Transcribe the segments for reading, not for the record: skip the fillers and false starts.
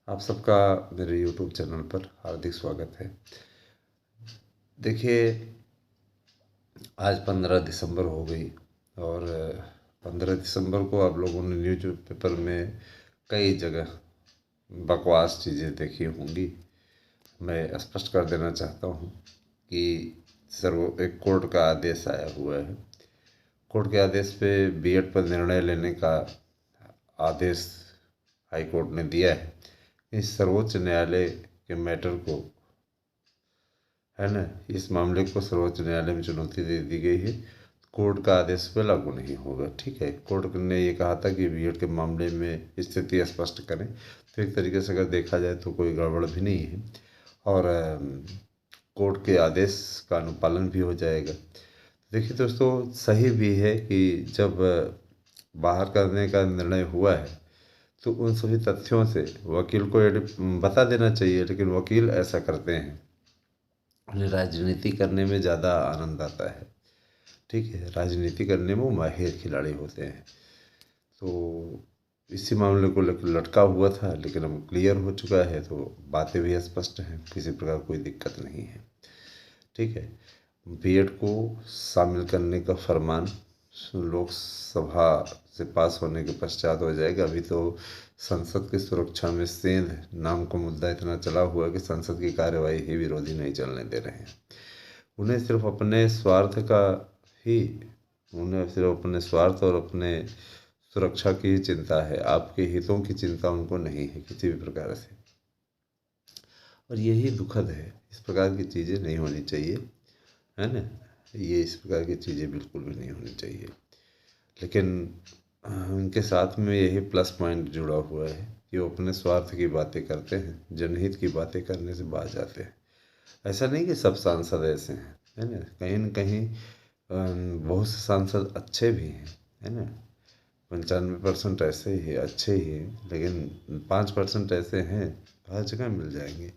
आप सबका मेरे यूट्यूब चैनल पर हार्दिक स्वागत है। देखिए, आज 15 दिसंबर हो गई और 15 दिसंबर को आप लोगों ने न्यूज़ पेपर में कई जगह बकवास चीज़ें देखी होंगी। मैं स्पष्ट कर देना चाहता हूँ कि एक कोर्ट का आदेश आया हुआ है। कोर्ट के आदेश पे बीएड पर निर्णय लेने का आदेश हाई कोर्ट ने दिया है। इस सर्वोच्च न्यायालय के मैटर को, है ना, इस मामले को सर्वोच्च न्यायालय में चुनौती दे दी गई है। कोर्ट का आदेश पे लागू नहीं होगा। ठीक है, कोर्ट ने ये कहा था कि बीएड के मामले में स्थिति स्पष्ट करें, तो एक तरीके से अगर देखा जाए तो कोई गड़बड़ भी नहीं है और कोर्ट के आदेश का अनुपालन भी हो जाएगा। देखिए दोस्तों, सही भी है कि जब बाहर करने का निर्णय हुआ है तो उन सभी तथ्यों से वकील को बता देना चाहिए, लेकिन वकील ऐसा करते हैं, उन्हें राजनीति करने में ज़्यादा आनंद आता है। ठीक है, राजनीति करने में वो माहिर खिलाड़ी होते हैं। तो इसी मामले को लेकर लटका हुआ था, लेकिन अब क्लियर हो चुका है तो बातें भी स्पष्ट हैं, किसी प्रकार कोई दिक्कत नहीं है। ठीक है, बीएड को शामिल करने का फरमान लोकसभा से पास होने के पश्चात हो जाएगा। अभी तो संसद की सुरक्षा में सेंध नाम का मुद्दा इतना चला हुआ है कि संसद की कार्यवाही ही विरोधी नहीं चलने दे रहे हैं। उन्हें सिर्फ अपने स्वार्थ का ही उन्हें सिर्फ अपने स्वार्थ और अपने सुरक्षा की ही चिंता है। आपके हितों की चिंता उनको नहीं है किसी भी प्रकार से, और यही दुखद है। इस प्रकार की चीज़ें नहीं होनी चाहिए, है ना। ये इस प्रकार की चीज़ें बिल्कुल भी नहीं होनी चाहिए। लेकिन उनके साथ में यही प्लस पॉइंट जुड़ा हुआ है कि वो अपने स्वार्थ की बातें करते हैं, जनहित की बातें करने से बाज जाते हैं। ऐसा नहीं कि सब सांसद ऐसे हैं, है ना। कहीं न कहीं बहुत से सांसद अच्छे भी हैं, है ना। 95% ऐसे ही अच्छे ही हैं, लेकिन 5% ऐसे हैं, हर जगह मिल जाएंगे,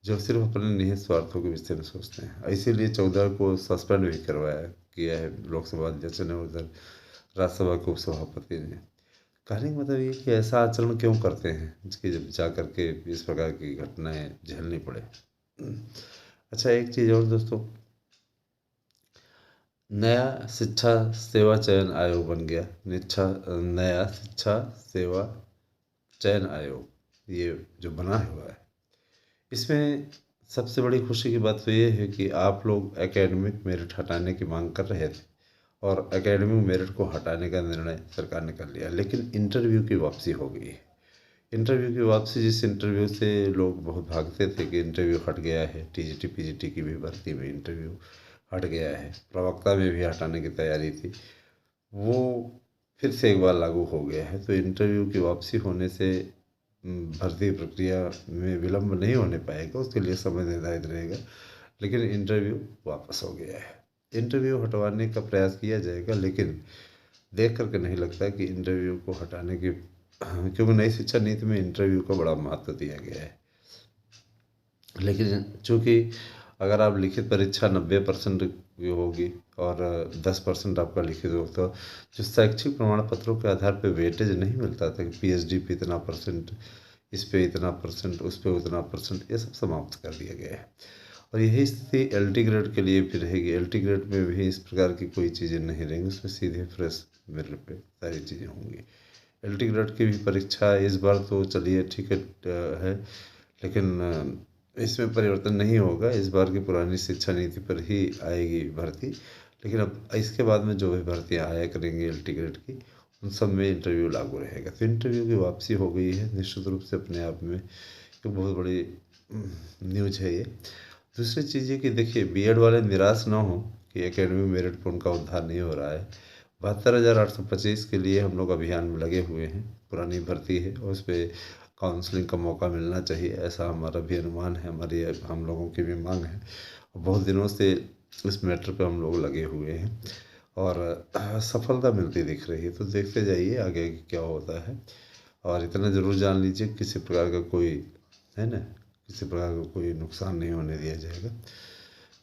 जो सिर्फ अपने निहित स्वार्थों के विषय में सोचते हैं। इसीलिए 14 को सस्पेंड भी करवाया किया है लोकसभा अध्यक्ष ने, उधर राज्यसभा के उपसभापति ने। कहने का मतलब ये कि ऐसा आचरण क्यों करते हैं जिसकी जब जा करके इस प्रकार की घटनाएं झेलनी पड़े। अच्छा, एक चीज़ और दोस्तों, नया शिक्षा सेवा चयन आयोग बन गया। नया शिक्षा सेवा चयन आयोग, ये जो बना हुआ है, इसमें सबसे बड़ी खुशी की बात तो ये है कि आप लोग एकेडमिक मेरिट हटाने की मांग कर रहे थे और एकेडमिक मेरिट को हटाने का निर्णय सरकार ने कर लिया, लेकिन इंटरव्यू की वापसी हो गई है। इंटरव्यू की वापसी, जिस इंटरव्यू से लोग बहुत भागते थे कि इंटरव्यू हट गया है, टीजीटी पीजीटी की भी भर्ती में इंटरव्यू हट गया है, प्रवक्ता में भी हटाने की तैयारी थी, वो फिर से एक बार लागू हो गया है। तो इंटरव्यू की वापसी होने से भर्ती प्रक्रिया में विलम्ब नहीं होने पाएगा, उसके लिए समय निर्धारित रहेगा, लेकिन इंटरव्यू वापस हो गया है। इंटरव्यू हटवाने का प्रयास किया जाएगा, लेकिन देख करके नहीं लगता कि इंटरव्यू को हटाने की क्योंकि नई शिक्षा नीति में इंटरव्यू को बड़ा महत्व दिया गया है। लेकिन चूँकि अगर आप लिखित परीक्षा 90% की होगी और 10% आपका लिखित हो, तो जो शैक्षिक प्रमाण पत्रों के आधार पर वेटेज नहीं मिलता था कि पीएचडी पे इतना परसेंट, इस पे इतना परसेंट, उस पे उतना परसेंट, ये सब समाप्त कर दिया गया है। और यही स्थिति एलटी ग्रेड के लिए भी रहेगी। एलटी ग्रेड में भी इस प्रकार की कोई चीज़ें नहीं रहेंगी, उसमें सीधे फ्रेश मेरिट पे सारी चीज़ें होंगी। एलटी ग्रेड की भी परीक्षा इस बार तो चलिए ठीक है, लेकिन इसमें परिवर्तन नहीं होगा। इस बार की पुरानी शिक्षा नीति पर ही आएगी भर्ती, लेकिन अब इसके बाद में जो भी भर्तियाँ आया करेंगी एलटी ग्रेड की, उन सब में इंटरव्यू लागू रहेगा। तो इंटरव्यू की वापसी हो गई है, निश्चित रूप से अपने आप में एक बहुत बड़ी न्यूज है ये। दूसरी चीज़ ये कि देखिए, बीएड वाले निराश ना हो कि एकेडमिक मेरिट पर उनका उद्धार नहीं हो रहा है। 72,825 के लिए हम लोग अभियान में लगे हुए हैं। पुरानी भर्ती है और उस पर काउंसलिंग का मौका मिलना चाहिए, ऐसा हमारा भी अनुमान है, हम लोगों की भी मांग है। बहुत दिनों से इस मैटर पे हम लोग लगे हुए हैं और सफलता मिलती दिख रही है। तो देखते जाइए आगे क्या होता है, और इतना ज़रूर जान लीजिए किसी प्रकार का कोई, है ना, किसी प्रकार का कोई नुकसान नहीं होने दिया जाएगा।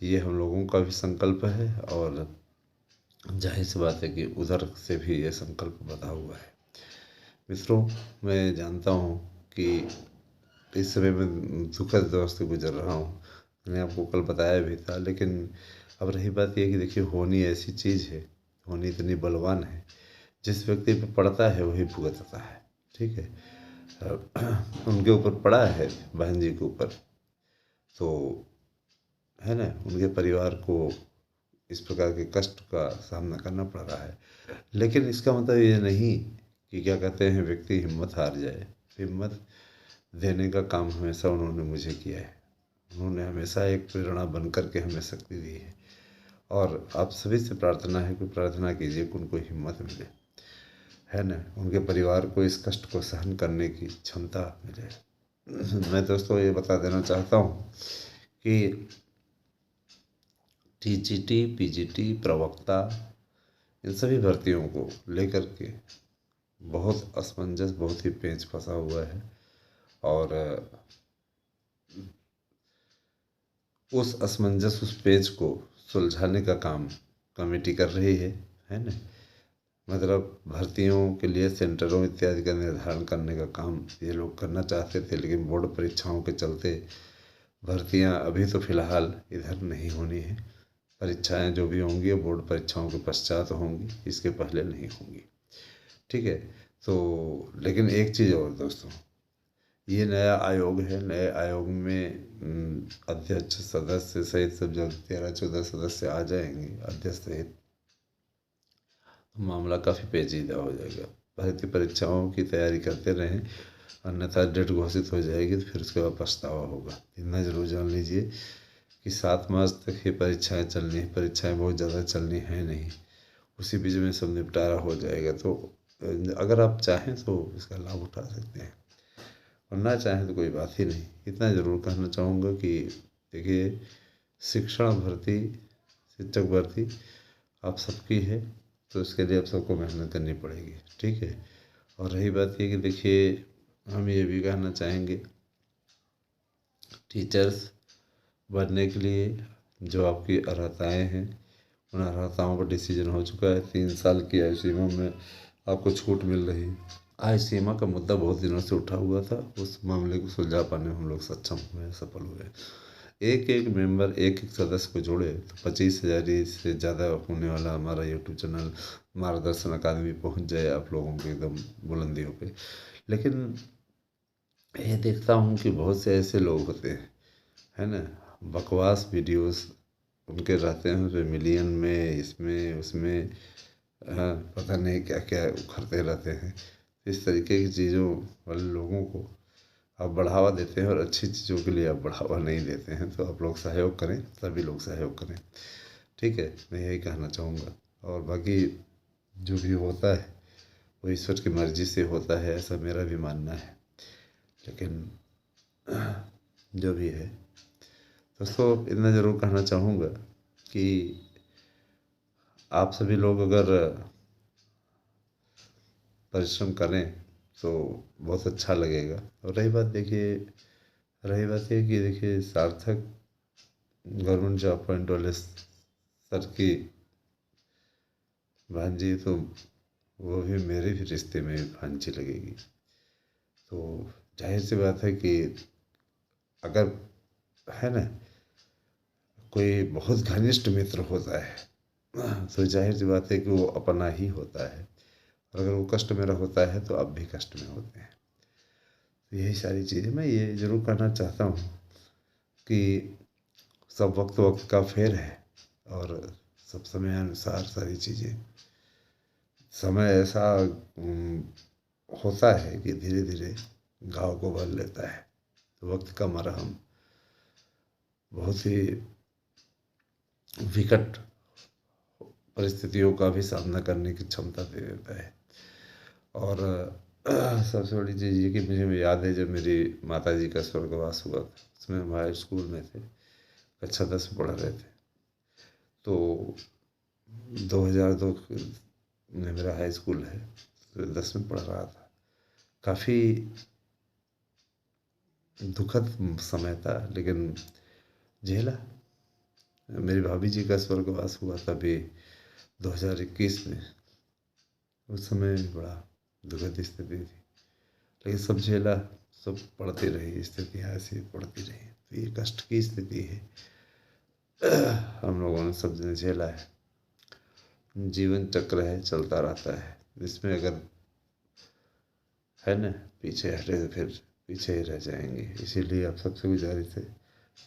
ये हम लोगों का भी संकल्प है और जाहिर सी बात है कि उधर से भी ये संकल्प बंधा हुआ है। मित्रों, मैं जानता हूँ कि इस समय मैं दुखद दौर से गुजर रहा हूँ। मैंने आपको कल बताया भी था, लेकिन अब रही बात ये कि देखिए, होनी ऐसी चीज़ है, होनी इतनी बलवान है, जिस व्यक्ति पे पड़ता है वही भुगतता है। ठीक है। उनके ऊपर पड़ा है, बहन जी के ऊपर, तो है ना, उनके परिवार को इस प्रकार के कष्ट का सामना करना पड़ रहा है। लेकिन इसका मतलब ये नहीं कि क्या कहते हैं, व्यक्ति हिम्मत हार जाए। हिम्मत देने का काम हमेशा उन्होंने मुझे किया है। उन्होंने हमेशा एक प्रेरणा बन कर के हमें शक्ति दी है। और आप सभी से प्रार्थना है कि प्रार्थना कीजिए कि उनको हिम्मत मिले, है ना, उनके परिवार को इस कष्ट को सहन करने की क्षमता मिले। मैं दोस्तों ये बता देना चाहता हूँ कि टीजीटी, पीजीटी, प्रवक्ता, इन सभी भर्तियों को लेकर के बहुत असमंजस, बहुत ही पेच फंसा हुआ है। और उस असमंजस, उस पेच को सुलझाने का काम कमेटी कर रही है ना। मतलब भर्तियों के लिए सेंटरों इत्यादि का निर्धारण करने का काम ये लोग करना चाहते थे, लेकिन बोर्ड परीक्षाओं के चलते भर्तियां अभी तो फ़िलहाल इधर नहीं होनी है। परीक्षाएं जो भी होंगी वो बोर्ड परीक्षाओं के पश्चात होंगी, इसके पहले नहीं होंगी। ठीक है। तो लेकिन एक चीज़ और दोस्तों, ये नया आयोग है। नए आयोग में अध्यक्ष, सदस्य सहित सब जब 13-14 सदस्य आ जाएंगे, अध्यक्ष सहित, तो मामला काफ़ी पेचीदा हो जाएगा। भर्ती परीक्षाओं की तैयारी करते रहें, अन्यथा डेट घोषित हो जाएगी तो फिर उसके बाद पछतावा होगा। इतना जरूर जान लीजिए कि 7 मार्च तक ये परीक्षाएं चलनी है। परीक्षाएं बहुत ज़्यादा चलनी है नहीं, उसी बीच में सब निपटारा हो जाएगा। तो अगर आप चाहें तो इसका लाभ उठा सकते हैं, और ना चाहें तो कोई बात ही नहीं। इतना ज़रूर कहना चाहूँगा कि देखिए, शिक्षण भर्ती, शिक्षक भर्ती आप सबकी है, तो इसके लिए आप सबको मेहनत करनी पड़ेगी। ठीक है। और रही बात ये कि देखिए, हम ये भी कहना चाहेंगे, टीचर्स बनने के लिए जो आपकी अर्हताएँ हैं, उन अर्हताओं पर डिसीजन हो चुका है। 3 साल की आयु सीमा में आपको छूट मिल रही है। आय सीमा का मुद्दा बहुत दिनों से उठा हुआ था, उस मामले को सुलझा पाने में हम लोग सक्षम हुए, सफल हुए। एक एक मेंबर, एक एक सदस्य को जोड़े तो 25,000 से ज़्यादा होने वाला हमारा यूट्यूब चैनल मार्गदर्शन अकादमी पहुंच जाए आप लोगों के एकदम बुलंदियों पे। लेकिन ये देखता हूँ कि बहुत से ऐसे लोग होते हैं, है ना, बकवास वीडियोस उनके रहते हैं, उसमें मिलियन में, इसमें उसमें, हाँ, पता नहीं क्या क्या उखड़ते रहते हैं। इस तरीके की चीज़ों वाले लोगों को आप बढ़ावा देते हैं और अच्छी चीज़ों के लिए आप बढ़ावा नहीं देते हैं। तो आप लोग सहयोग करें, सभी लोग सहयोग करें। ठीक है, मैं यही कहना चाहूँगा। और बाकी जो भी होता है वो ईश्वर की मर्ज़ी से होता है, ऐसा मेरा भी मानना है। लेकिन जो भी है दोस्तों, इतना ज़रूर कहना चाहूँगा कि आप सभी लोग अगर परिश्रम करें तो बहुत अच्छा लगेगा। और रही बात देखिए, रही बात ये कि देखिए, सार्थक गवर्नमेंट जॉब पॉइंट वाले सर की भांजी, तो वो भी मेरे भी रिश्ते में भांजी लगेगी। तो जाहिर सी बात है कि अगर, है ना, कोई बहुत घनिष्ठ मित्र होता है तो जाहिर सी बात है कि वो अपना ही होता है। और अगर वो कष्ट में होता है तो आप भी कष्ट में होते हैं। तो यही सारी चीज़ें मैं ये ज़रूर कहना चाहता हूँ कि सब वक्त वक्त का फेर है, और सब समय अनुसार सारी चीज़ें, समय ऐसा होता है कि धीरे धीरे घाव को भर लेता है। तो वक्त का मरहम बहुत ही विकट परिस्थितियों का भी सामना करने की क्षमता दे देता है। और सबसे बड़ी चीज़ ये कि मुझे याद है जब मेरी माताजी का स्वर्गवास हुआ था, उसमें हम हाई स्कूल में थे, कक्षा 10 में पढ़ रहे थे। तो 2002 में मेरा हाई स्कूल है, तो 10 में पढ़ रहा था। काफ़ी दुखद समय था, लेकिन झेला। मेरी भाभी जी का स्वर्गवास हुआ तभी 2021 में, उस समय बड़ा दुखद स्थिति थी, लेकिन सब झेला। सब बढ़ती रही, स्थितियाँ ऐसी बढ़ती रही, तो ये कष्ट की स्थिति है। हम लोगों ने सब ने झेला है। जीवन चक्र है, चलता रहता है, इसमें अगर है ना पीछे हटे तो फिर पीछे ही रह जाएंगे। इसीलिए आप सबसे गुजारिश है,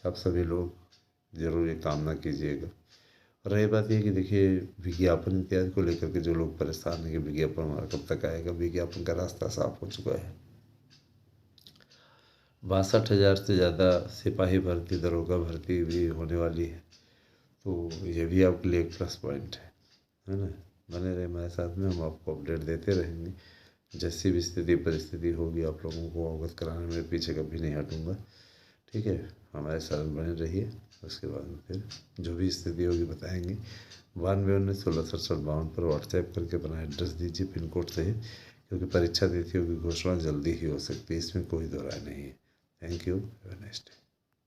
आप सभी लोग ज़रूर ये कामना कीजिएगा। और रही बात ये कि देखिए, विज्ञापन इत्यादि को लेकर के जो लोग परेशान हैं कि विज्ञापन हमारा कब तक आएगा, विज्ञापन का रास्ता साफ हो चुका है। 62,000 से ज़्यादा सिपाही भर्ती, दरोगा भर्ती भी होने वाली है, तो ये भी आपके लिए एक प्लस पॉइंट है ना। बने रहे हमारे साथ में, हम आपको अपडेट देते रहेंगे। जैसी भी स्थिति परिस्थिति होगी आप लोगों को अवगत कराने में पीछे कभी नहीं हटूँगा। ठीक है, हमारे साथ बने रहिए। उसके बाद में फिर जो भी स्थिति होगी बताएंगे। 9219166752 पर व्हाट्सएप करके अपना एड्रेस दीजिए पिन कोड सहित, क्योंकि परीक्षा तिथियों की घोषणा जल्दी ही हो सकती है, इसमें कोई दो राय नहीं है। Thank you, have a nice day.